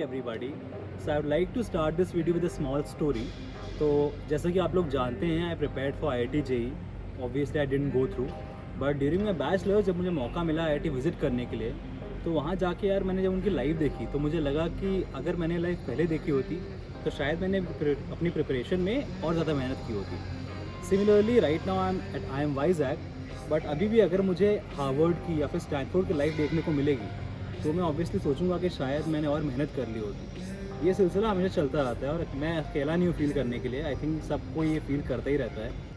everybody. So I would like to start this video with a small story. तो जैसा कि आप लोग जानते हैं, आई prepared for IIT JEE. Obviously I didn't go through, but during my bachelor जब मुझे मौका मिला IIT विज़िट करने के लिए, तो वहाँ जाके यार मैंने जब उनकी लाइव देखी तो मुझे लगा कि अगर मैंने लाइव पहले देखी होती तो शायद मैंने अपनी प्रिपरेशन में और ज़्यादा मेहनत की होती. Similarly right now I am Vizag, but अभी भी अगर मुझे हार्वर्ड की या फिर स्टैनफोर्ड की लाइव देखने को मिलेगी तो मैं ऑब्वियसली सोचूंगा कि शायद मैंने और मेहनत कर ली होती. ये सिलसिला हमेशा चलता रहता है और मैं अकेला नहीं हूँ फील करने के लिए. आई थिंक सबको ये फील करता ही रहता है.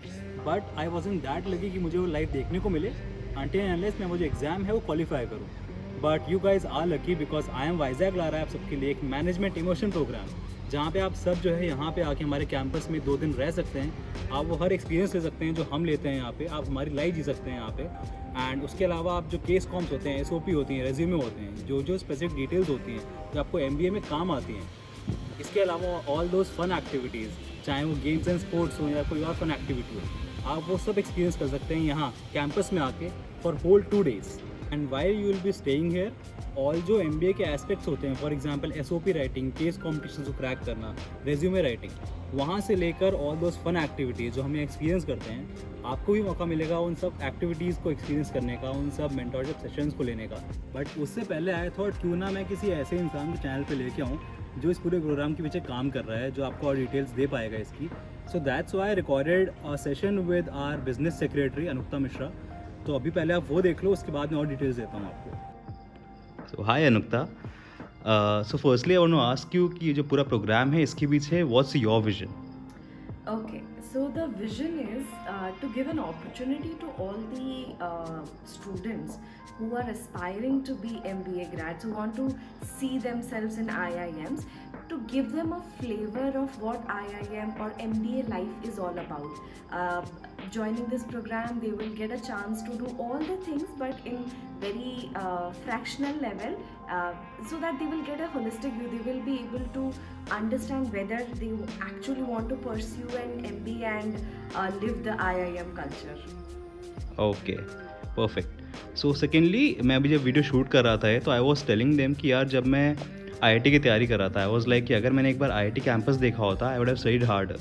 But I was in that लगी कि मुझे वो लाइव देखने को मिले अनटिल एंड अनलेस मैं वो जो एग्ज़ाम है वो क्वालिफाई करूँ. But you guys are lucky because I am Vizag ला रहा है आप सबके लिए एक मैनेजमेंट इमोशन प्रोग्राम, जहाँ पे आप सब जो है यहाँ पे आके हमारे कैंपस में 2 दिन रह सकते हैं. आप वो हर एक्सपीरियंस ले सकते हैं जो हम लेते हैं यहाँ पे. आप हमारी लाइफ जी सकते हैं यहाँ पे. एंड उसके अलावा आप जो केस कॉम्स होते हैं, SOP होती हैं, रेज्यूमे होते हैं, जो स्पेसिफिक डिटेल्स होती हैं जो आपको MBA में काम आती हैं. इसके अलावा ऑल दोज फन एक्टिविटीज़, चाहे वो गेम्स एंड स्पोर्ट्स हो या कोई और फन एक्टिविटी हो, आप वो सब एक्सपीरियंस कर सकते हैं यहाँ कैंपस में आके for whole 2 days. And while you will be staying here, all जो MBA के एस्पेक्ट्स होते हैं, for example SOP writing, case competition को क्रैक करना, रेज्यूमे राइटिंग, वहाँ से लेकर ऑल दोज फन एक्टिविटीज़ जो हम एक्सपीरियंस करते हैं, आपको भी मौका मिलेगा उन सब एक्टिविटीज़ को एक्सपीरियंस करने का, उन सब मेंटरशिप सेशंस को लेने का. बट उससे पहले आई थॉट क्यों ना मैं किसी ऐसे इंसान को चैनल पे लेके आऊँ जो इस पूरे प्रोग्राम के पीछे काम कर रहा है, जो आपको और डिटेल्स दे पाएगा इसकी. So that's why I recorded a session with our business secretary Anukta Mishra. तो अभी पहले आप वो देख लो, उसके बाद मैं और डिटेल्स देता हूँ आपको. So hi Anukta. So firstly I want to ask you कि ये जो पूरा प्रोग्राम है इसके पीछे what's your vision? Okay, so the vision is to give an opportunity to all the students who are aspiring to be MBA grads, who want to see themselves in IIMs, to give them a flavor of what IIM or MBA life is all about. Joining this program, they will get a chance to do all the things, but in very fractional level, so that they will get a holistic view. They will be able to understand whether they actually want to pursue an MBA and live the IIM culture. Okay, perfect. So secondly मैं अभी जब video shoot कर रहा था तो I was telling them कि यार जब मैं IIT की तैयारी कर रहा था I was like कि अगर मैंने एक बार IIT कैंपस देखा होता I would have studied hard.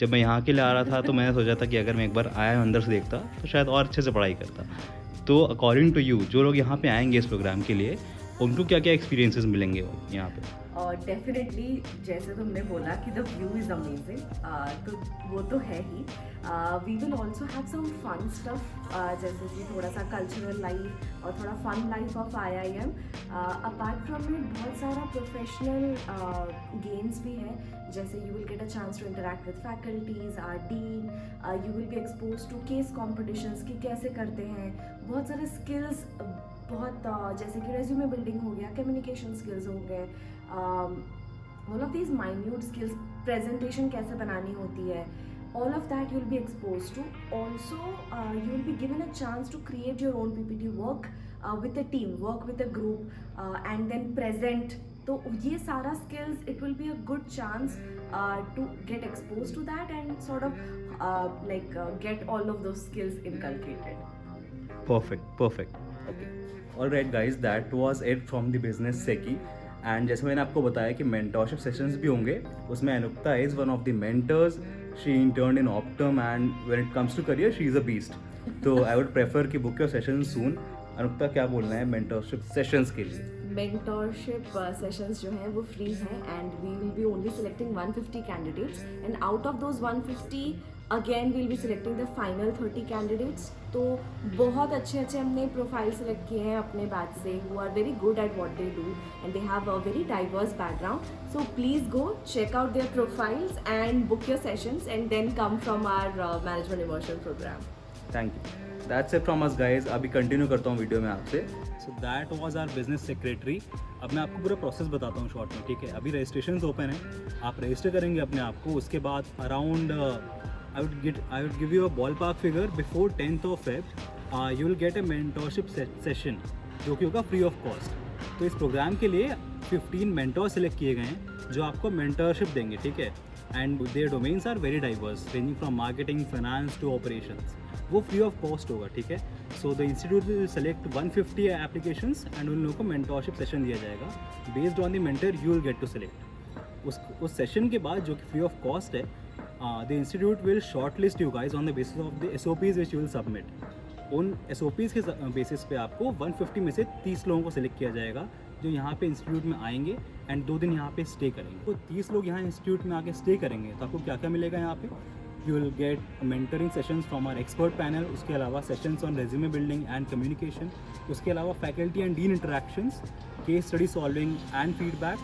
जब मैं यहाँ के लिए आ रहा था तो मैंने सोचा था कि अगर मैं एक बार आया अंदर से देखता तो शायद और अच्छे से पढ़ाई करता. तो अकॉर्डिंग टू यू जो लोग यहाँ पे आएंगे इस प्रोग्राम के लिए उनको क्या क्या एक्सपीरियंसेस मिलेंगे वो यहाँ पे? और डेफिनेटली जैसे तुमने बोला कि द व्यू इज़ अमेजिंग, तो वो तो है ही. We will also have some fun stuff, जैसे कि थोड़ा सा कल्चरल लाइफ और थोड़ा fun life of IIM. Apart from it बहुत सारा प्रोफेशनल गेम्स भी है, जैसे you will get a chance to interact with faculties, our dean. You will be expose to case competitions कि कैसे करते हैं. बहुत सारे स्किल्स, बहुत जैसे कि रेज्यूमे बिल्डिंग हो गया, कम्युनिकेशन स्किल्स हो गए, all of these minute skills, presentation कैसे बनानी होती है, all of that you'll be exposed to. Also you'll be given a chance to create your own PPT, work with a team, work with a group, and then present. तो ये सारा skills, it will be a good chance to get exposed to that and sort of get all of those skills inculcated. Perfect. Okay. Alright guys, that was it from the business Seki. And जैसे मैंने आपको बताया कि mentorship sessions भी होंगे, उसमें Anukta is one of the mentors. She intern in Optum and when it comes to career she is a beast. तो I would prefer कि book your session soon. Anukta क्या बोलना है मेंटरशिप सेशंस के लिए? मेंटरशिप सेशंस जो हैं वो फ्री हैं and we will be only selecting 150 candidates and out of those 150 again we will be selecting the final 30 candidates. तो बहुत अच्छे हमने प्रोफाइल सेलेक्ट किए हैं अपने बैच से, who are very good at what they do and they have a very diverse background. So please go check out their profiles and book your sessions and then come from our management immersion programme. Thank you. That's it from us guys. अभी continue करता हूँ video में आपसे. So that was our business secretary. अब मैं आपको पूरा process बताता हूँ शॉर्ट में, ठीक है? अभी रजिस्ट्रेशन ओपन है, आप रजिस्टर करेंगे अपने आप को. उसके बाद around I would give you a ballpark figure before 10th of Feb. You will get a mentorship session जो कि होगा फ्री ऑफ कॉस्ट. तो इस प्रोग्राम के लिए 15 मेंटोर सेलेक्ट किए गए हैं जो आपको मेंटरशिप देंगे, ठीक है? And their domains are very diverse, ranging from marketing, finance to operations. वो फ्री ऑफ कॉस्ट होगा, ठीक है? So the institute will select 150 applications and उन लोगों को मेंटरशिप सेशन दिया जाएगा based on the mentor you will get to select. उस सेशन के बाद जो कि फ्री ऑफ कॉस्ट है, the institute will short list you guys on the basis of the SOPs which you will submit. उन SOPs के बेसिस पे आपको 150 में से 30 लोगों को सिलेक्ट किया जाएगा जो यहाँ पे इंस्टीट्यूट में आएंगे एंड 2 दिन यहाँ पे स्टे करेंगे। तो 30 लोग यहाँ इंस्टीट्यूट में आके स्टे करेंगे तो आपको क्या क्या मिलेगा यहाँ पे? You will get mentoring sessions from our expert panel, उसके अलावा sessions on resume building and communication, उसके अलावा faculty and dean interactions, case study solving and feedback.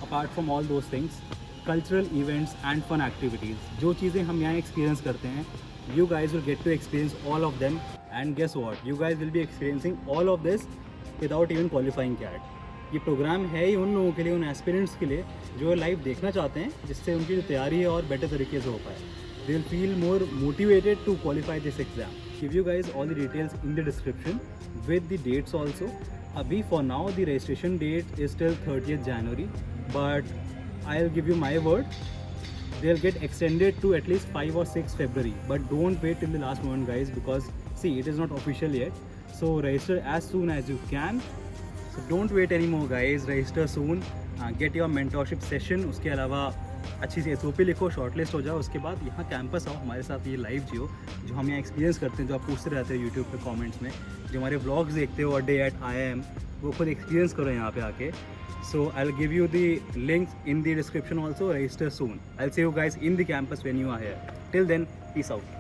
Apart from all those things, cultural events and fun activities, जो चीज़ें हम यहाँ experience करते हैं, you guys will get to experience all of them, and guess what, you guys will be experiencing all of this without even qualifying CAT। ये programme है ही उन लोगों के लिए, उन एस्पिरेंट्स के लिए जो लाइव देखना चाहते हैं, जिससे उनकी जो तैयारी है और बेटर तरीके से हो पाए। They will feel more motivated to qualify this exam. Give you guys all the details in the description with the dates also. अभी for now the registration date is till 30th January, but I will give you my word, they'll get extended to at least 5 or 6 February, but don't wait till the last moment guys, because see, it is not official yet, so register as soon as you can, so don't wait anymore guys, register soon, get your mentorship session। उसके अलावा अच्छी सी SOP लिखो, shortlist हो जाओ, उसके बाद यहाँ campus आओ, हमारे साथ ये लाइव जियो जो हम यहाँ एक्सपीरियंस करते हैं, जो आप पूछते रहते हो यूट्यूब पे कमेंट्स में, जो हमारे व्लॉग्स देखते हो day@IIM, वो खुद एक्सपीरियंस करो यहाँ पे आके। So I'll give you the links in the description also. Register soon. I'll see you guys in the campus when you are here. Till then, peace out.